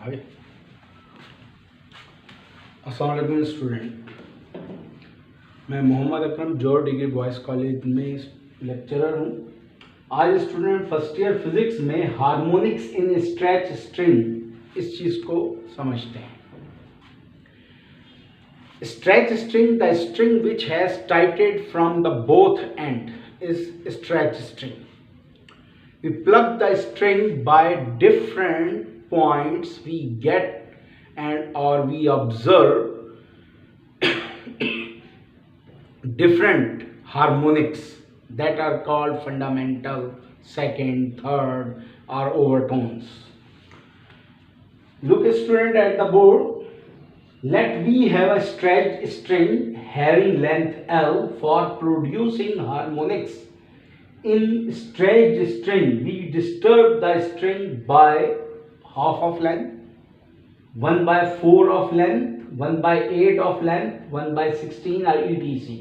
आगे। अस्सलाम वालेकुम स्टूडेंट, मैं Mohammad Akram Jauhar degree boys college में लेक्चरर हूँ। आज स्टूडेंट फर्स्ट ईयर फिजिक्स में हार्मोनिक्स इन स्ट्रेच स्ट्रिंग इस चीज़ को समझते हैं। Stretch string, the string which has tighted from the both end is stretch string. We plug the string by different points we get and or we observe different harmonics that are called fundamental, second, third or overtones. Look student at the board. Let we have a stretched string having length L for producing harmonics. In stretched string, we disturb the string by half of length, 1 by 4 of length, 1 by 8 of length, 1 by 16 or etc.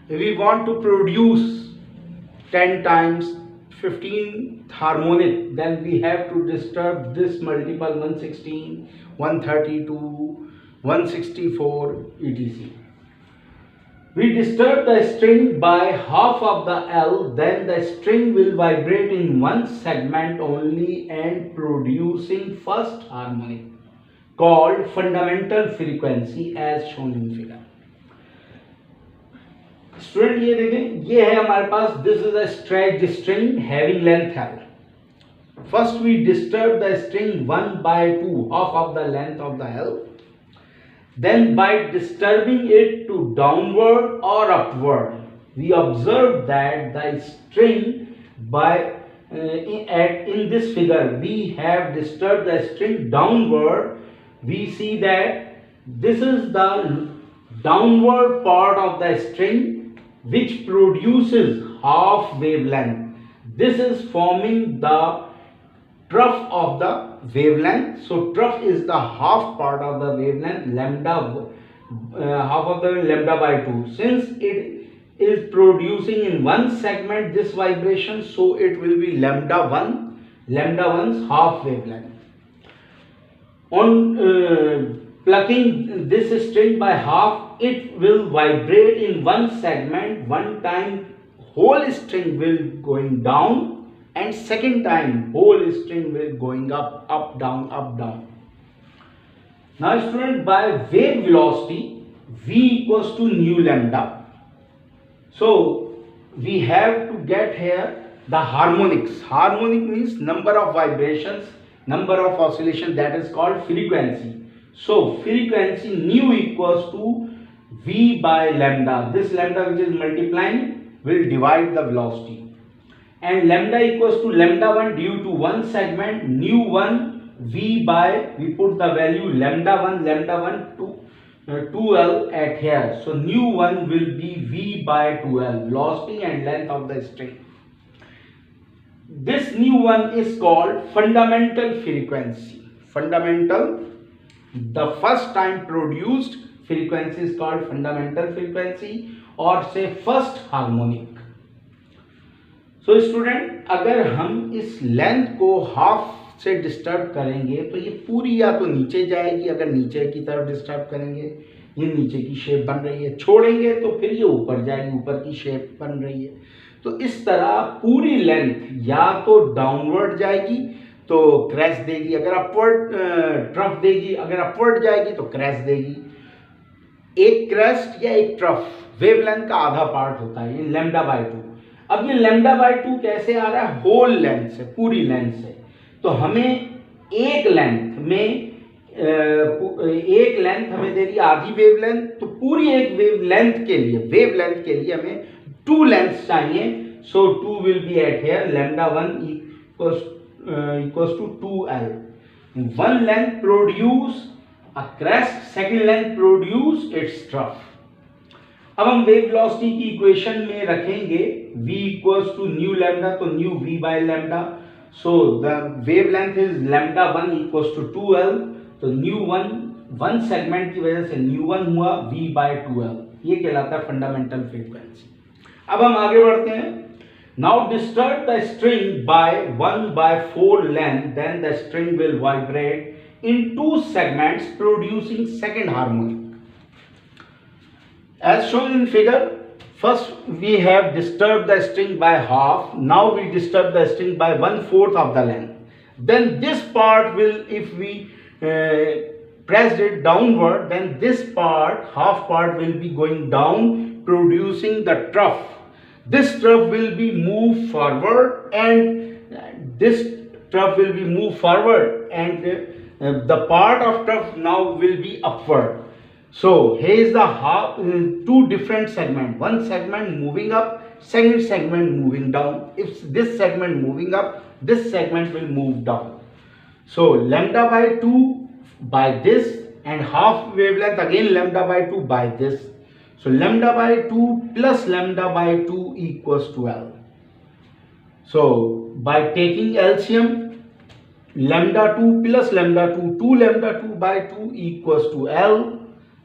If we want to produce 10 times 15 harmonic, then we have to disturb this multiple 116, 132, 164 etc. We disturb the string by half of the L, then the string will vibrate in one segment only and producing first harmonic called fundamental frequency as shown in figure. Student ये देखें, ये है हमारे पास, this is a stretched string having length L. First we disturb the string 1 by 2, half of the length of the L. Then by disturbing it to downward or upward, we observe that the string in this figure we have disturbed the string downward. We see that this is the downward part of the string which produces half wavelength. This is forming the trough of the wavelength. So trough is the half part of the wavelength, lambda half of the lambda by 2. Since it is producing in one segment this vibration, so it will be lambda 1's half wavelength. On plucking this string by half, it will vibrate in one segment. One time whole string will going down, and second time whole string will going up down, up down. Now student, by wave velocity v equals to nu lambda, so we have to get here the harmonics. Harmonic means number of vibrations, number of oscillation, that is called frequency. So frequency nu equals to v by lambda. This lambda which is multiplying will divide the velocity, and lambda equals to lambda 1 due to one segment, nu 1 v by, we put the value lambda 1 to 2l at here. So nu 1 will be v by 2l, velocity and length of the string. This nu 1 is called fundamental frequency. Fundamental, the first time produced frequency is called fundamental frequency, or say first harmonic. तो student, अगर हम इस length को half से disturb करेंगे तो ये पूरी या तो नीचे जाएगी, अगर नीचे की तरफ डिस्टर्ब करेंगे ये नीचे की शेप बन रही है, छोड़ेंगे तो फिर ये ऊपर जाएगी, ऊपर की शेप बन रही है। तो इस तरह पूरी लेंथ या तो डाउनवर्ड जाएगी तो क्रैश देगी, अगर अपवर्ड ट्रफ देगी, अगर अपवर्ड जाएगी तो क्रैश देगी। एक क्रस्ट या एक ट्रफ वेवलेंथ का आधा पार्ट होता है, ये लैम्डा बाय 2। अब ये लैम्डा बाय 2 कैसे आ रहा है? होल लेंथ से, पूरी लेंथ से। तो हमें एक लेंथ हमें दे रही आधी वेवलेंथ, तो पूरी एक वेवलेंथ के लिए हमें 2 लेंथ चाहिए। So 2 will be at here, lambda 1 equals to 2l. One length produce a crest, second length produce its trough. अब हम वेव वेलोसिटी की इक्वेशन में रखेंगे v equals to nu lambda, तो nu v by lambda. So the wavelength is lambda 1 equals to 2l, तो new 1 segment की वजह से न्यू 1 हुआ v बाय 2l, ये कहलाता है फंडामेंटल फ्रीक्वेंसी। अब हम आगे बढ़ते हैं। Now disturb the string by 1 by 4 length, then the string will vibrate in two segments producing second harmonic. As shown in figure, first we have disturbed the string by half. Now we disturb the string by 1/4 of the length. Then this part will, if we pressed it downward, then this part, half part, will be going down, producing the trough. This trough will be moved forward, and this trough will be moved forward, and the part of trough now will be upward. So here is the two different segments. One segment moving up, second segment moving down. If this segment moving up, this segment will move down. So lambda by 2 by this, and half wavelength again lambda by 2 by this. So lambda by 2 plus lambda by 2 equals to L. So by taking LCM, lambda 2 plus lambda 2, 2 lambda 2 by 2 equals to L.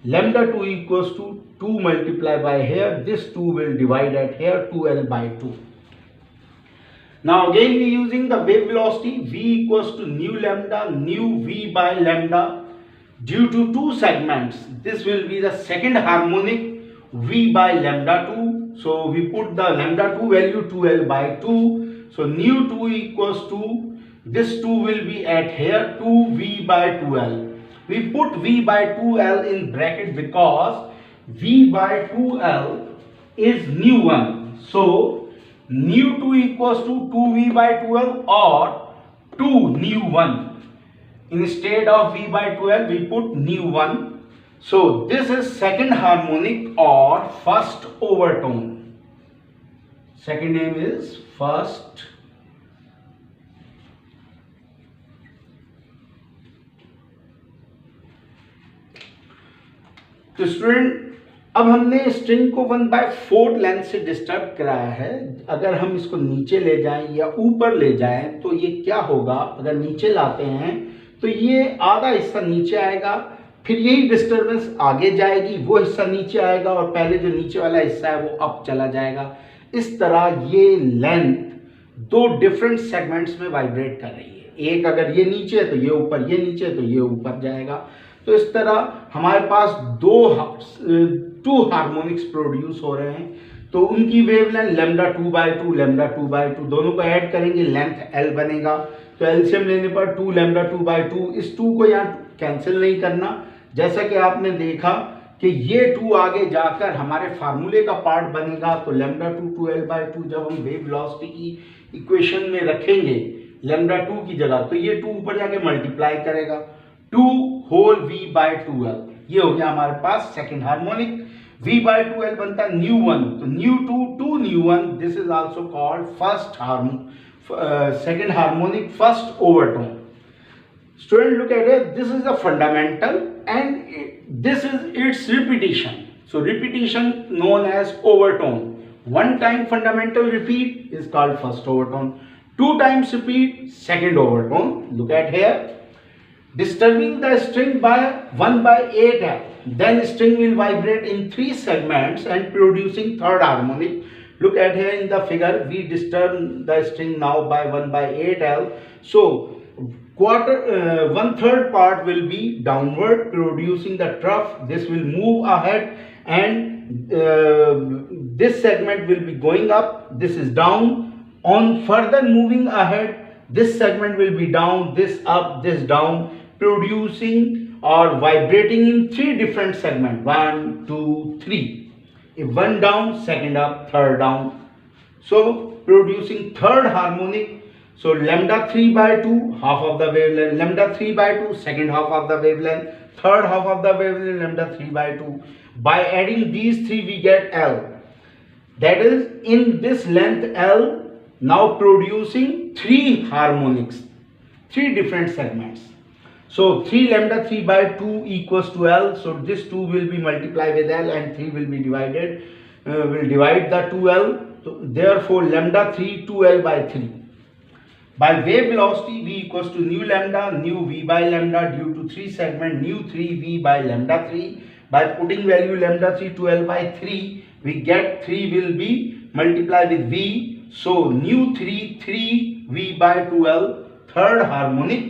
Lambda 2 equals to 2 multiplied by here, this 2 will divide at here, 2L by 2. Now again we using the wave velocity, V equals to nu lambda, nu V by lambda. Due to two segments, this will be the second harmonic, V by lambda 2. So we put the lambda 2 value 2L by 2. So nu 2 equals to, this 2 will be at here, 2V by 2L. We put V by 2L in bracket because V by 2L is nu 1. So nu 2 equals to 2V by 2L or 2 nu 1. Instead of V by 2L, we put nu 1. So this is second harmonic or first overtone. Second name is first तो student अब हमने string को 1/4 length से disturb कराया है. अगर हम इसको नीचे ले जाएं या ऊपर ले जाएं तो ये क्या होगा, अगर नीचे लाते हैं तो ये आधा हिस्सा नीचे आएगा, फिर यही डिस्टर्बेंस आगे जाएगी, वो हिस्सा नीचे आएगा और पहले जो नीचे वाला हिस्सा है वो अप चला जाएगा. इस तरह ये लेंथ दो डिफरेंट सेगमेंट्स में वाइब्रेट कर रही है. एक अगर ये नीचे है तो ये ऊपर, ये नीचे है तो ये ऊपर जाएगा. तो इस तरह हमारे पास टू हार्मोनिक्स प्रोड्यूस हो रहे हैं. तो उनकी वेवलेंथ लैम्डा 2/2 लैम्डा 2/2 दोनों को ऐड करेंगे, लेंथ L बनेगा. तो एलसीएम लेने पर 2 लैम्डा 2/2, इस 2 को यहाँ कैंसिल नहीं करना. जैसा कि आपने देखा कि ये 2 आगे जाकर हमारे फार्मूले का पार्ट बनेगा. तो लैम्डा 2 2L/2 जब हम वेव वेलोसिटी की इक्वेशन में रखेंगे लैम्डा 2 की जगह, तो ये 2 ऊपर जाके मल्टीप्लाई करेगा, 2 होल V/2L. ये हो गया हमारे पास सेकंड हार्मोनिक. V/2L बनता है nu 1. तो nu 2 2 nu 1, this is also called first second harmonic, first overtone. Student, look at it. This is the fundamental and this is its repetition. So repetition known as overtone. One time fundamental repeat is called first overtone. 2 times repeat, second overtone. Look at here. Disturbing the string by 1/8L. Then string will vibrate in 3 segments and producing third harmonic. Look at here in the figure, we disturb the string now by 1/8L. So 1/3 part will be downward, producing the trough. This will move ahead and this segment will be going up. This is down. On further moving ahead, this segment will be down, this up, this down, producing or vibrating in 3 different segments. 1, 2, 3. If one down, second up, third down. So producing third harmonic. So lambda 3/2, half of the wavelength. Lambda 3/2, second half of the wavelength. Third half of the wavelength, lambda 3/2. By adding these 3, we get L. That is, in this length L, now producing 3 harmonics, 3 different segments. So 3 lambda 3/2 equals to L. So this 2 will be multiplied with L and 3 will be divided, will divide the 2L. So therefore lambda 3 2L/3. By wave velocity, V equals to nu lambda, nu V by lambda due to 3 segment, nu 3 V by lambda 3. By putting value lambda 3 2L/3, we get 3 will be multiplied with V. So nu 3 3 V/2L, third harmonic.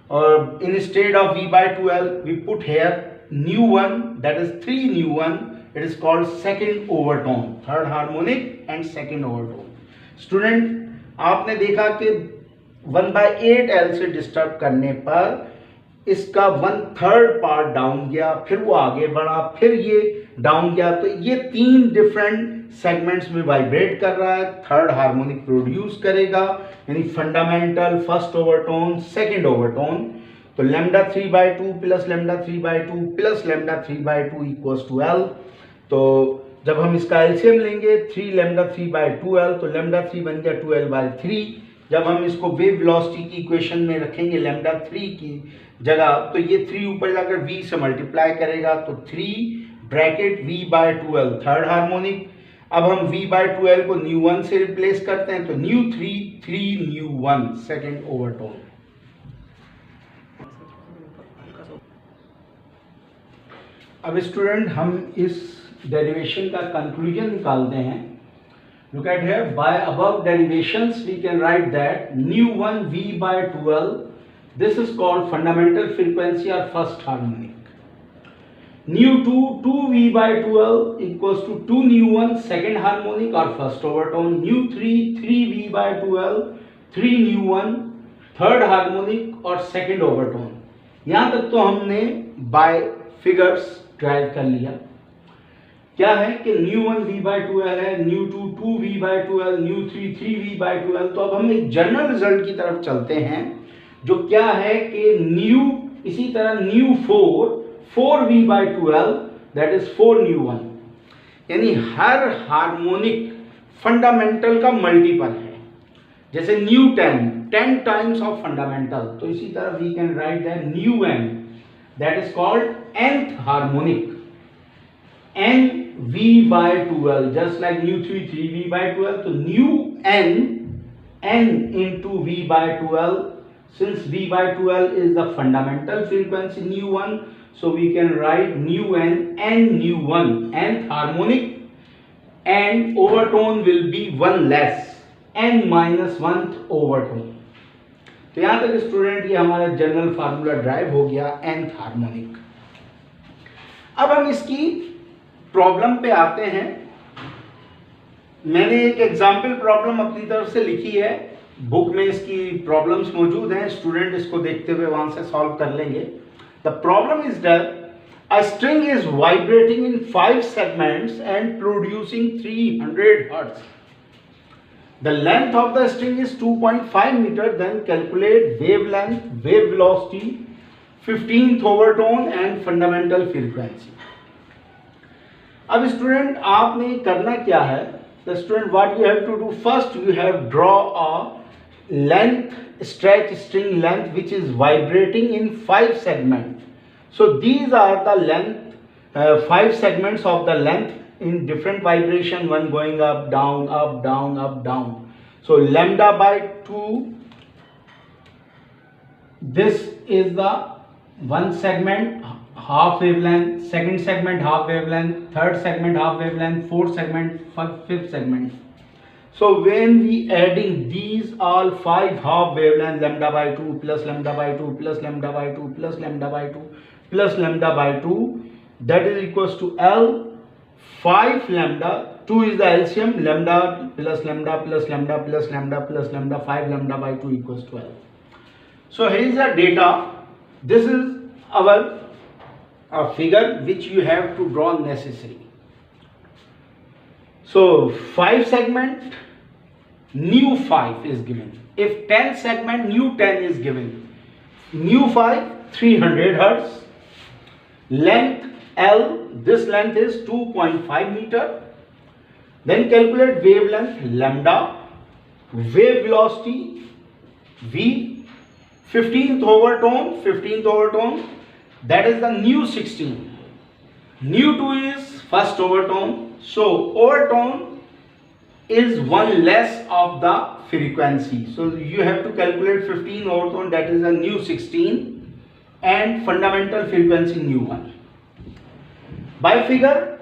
or instead of V by 2L, we put here new one, that is 3 new one. It is called second overtone, third harmonic and second overtone. Student, आपने देखा कि 1/8L से disturb करने पर इसका 1/3 part down गया, फिर वो आगे बढ़ा, फिर ये डाउन गया, तो ये 3 डिफरेंट सेगमेंट्स में वाइब्रेट कर रहा है, थर्ड हार्मोनिक प्रोड्यूस करेगा, यानी fundamental, first overtone, second overtone. तो lambda 3/2 plus lambda 3/2 plus lambda 3/2 equals to L। तो जब हम इसका एलसीएम लेंगे 3 लैम्डा 3/2L, तो लैम्डा 3 बन गया 2L/3। जब हम इसको वेव वेलोसिटी की इक्वेशन में रखेंगे लैम्डा 3 की जगह, तो ये 3 ऊपर जाकर v से मल्टीप्लाई करेगा, तो 3 ब्रैकेट v/2L थर्ड हार्मोनिक। अब हम v/2L को न्यू 1 से रिप्लेस करते हैं, तो न्यू 3 न्यू 1 सेकेंड ओवरटोन। अब स्टूडेंट हम इस डेरिवेशन का कंक्लूजन निकालते हैं। Look at here, by above derivations we can write that nu 1 v/2L, this is called fundamental frequency or first harmonic. Nu 2 v/2L equals to 2 nu 1 second harmonic or first overtone. Nu 3 v/2L 3 nu 1 third harmonic और second overtone। यहाँ तक तो हमने by figures drive कर लिया। क्या है कि न्यू 1 v/2L है, न्यू 2 v/2L, न्यू 3 v/2L। तो अब हम एक जनरल रिजल्ट की तरफ चलते हैं, जो क्या है कि न्यू, इसी तरह new 4 v/2L, that is 4 new 1, यानी हर हार्मोनिक फंडामेंटल का मल्टीपल है। जैसे न्यू 10 टाइम्स ऑफ फंडामेंटल, तो इसी तरह we can write that nu n, that is called nth harmonic, n v/2L, just like nu 3 v/2L। तो nu n into v/2L, since v/2L is the fundamental frequency nu 1, so we can write nu n nu 1 nth harmonic, and overtone will be 1 less, n minus 1th overtone। तो यहां तक student ये हमारा general formula drive हो गया nth harmonic. अब हम इसकी प्रॉब्लम पे आते हैं। मैंने एक एग्जाम्पल प्रॉब्लम अपनी तरफ से लिखी है, बुक में इसकी प्रॉब्लम्स मौजूद हैं, स्टूडेंट इसको देखते हुए वहां से सॉल्व कर लेंगे। The problem is that a string is vibrating in 5 segments and producing 300 hertz. The length of the string is 2.5 meter. Then calculate wavelength, wave velocity, 15th overtone and fundamental frequency. अब student आपने करना क्या है, the student what you have to do, first you have draw a length, stretch string length which is vibrating in 5 segments. So these are the length, 5 segments of the length in different vibration, one going up, down, up, down, up, down. So lambda by 2, this is the one segment half wavelength, second segment half wavelength, third segment half wavelength, fourth segment, fifth segment. So when we adding these all 5 half wavelength, lambda by 2 plus lambda by 2 plus lambda by 2 plus lambda by 2 plus lambda by 2, that is equals to L 5 lambda, 2 is the LCM, lambda plus lambda plus lambda plus lambda plus lambda, 5 lambda by 2 equals to L. So here is the data. This is our figure which you have to draw necessary. So 5 segment nu 5 is given. If 10 segment nu 10 is given, nu 5 300 hertz, length L, this length is 2.5 meter. Then calculate wavelength lambda, wave velocity v, 15th overtone, that is the nu 16. Nu 2 is first overtone, so overtone is 1 less of the frequency. So you have to calculate 15 overtone, that is the nu 16, and fundamental frequency nu 1. By figure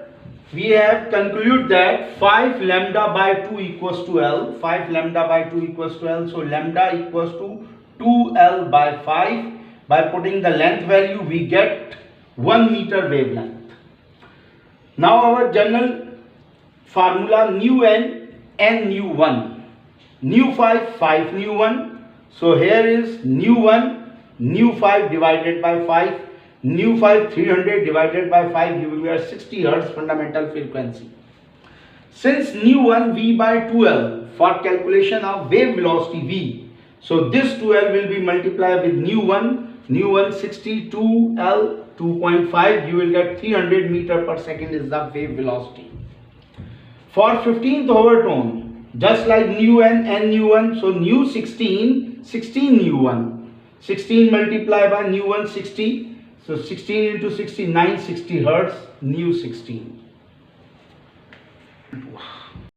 we have concluded that 5 lambda by 2 equals to L, 5 lambda by 2 equals to L, so lambda equals to 2L by 5, By putting the length value, we get 1 meter wavelength. Now our general formula, nu n, n nu 1. Nu 5, 5 nu 1. So here is nu 1, nu 5 divided by 5. Nu 5 300 divided by 5, you will get 60 Hz fundamental frequency. Since nu 1 V by 2L for calculation of wave velocity V, so this 2L will be multiplied with nu 1 60, 2L 2.5, you will get 300 meter per second is the wave velocity. For 15th overtone, just like nu n, n nu 1, so nu 16, 16 nu 1, 16 multiplied by nu 1 60, so 16 into 60, 960 Hertz, nu 16.